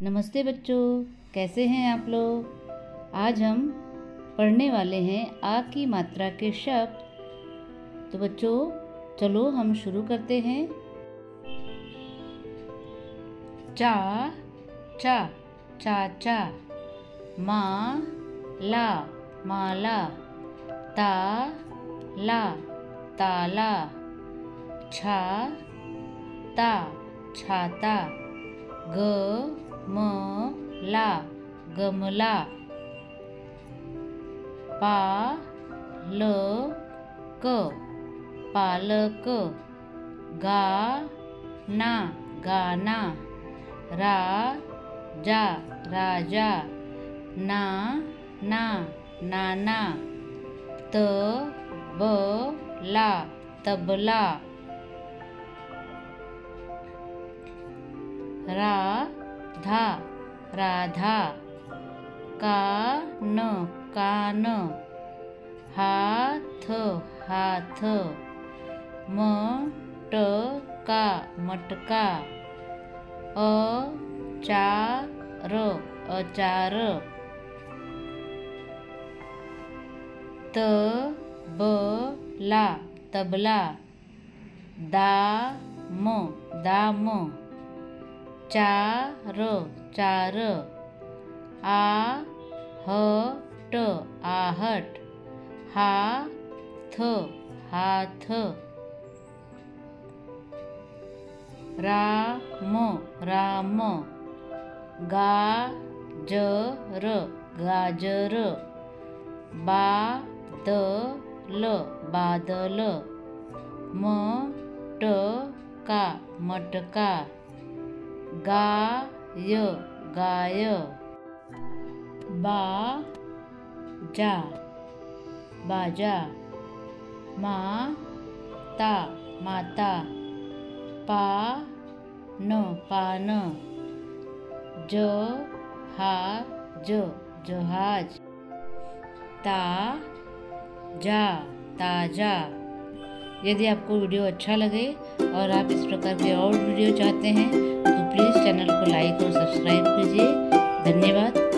नमस्ते बच्चों, कैसे हैं आप लोग। आज हम पढ़ने वाले हैं आ की मात्रा के शब्द। तो बच्चों चलो हम शुरू करते हैं। चा चा चाचा, ला माला, ता ला ताला, छा ता छाता, ग म ला गमला, पा ल क पालक, गा ना गाना, रा जा राजा, ना ना नाना, त ब ला तबला, रा धा राधा, का न कान, हाथ हाथ, म ट का मटका, अचार अचार, त ब ला तबला, दाम दाम, चार चार, आहट आहट, हाथ हाथ, राम राम, गाजर गाजर, बादल बादल, मटका मटका, गाय गाय, बाजा बाजा, माता माता, पान पान, जहाज जहाज, ताजा ताजा। यदि आपको वीडियो अच्छा लगे और आप इस प्रकार के और वीडियो चाहते हैं तो प्लीज़ चैनल को लाइक और सब्सक्राइब कीजिए। धन्यवाद।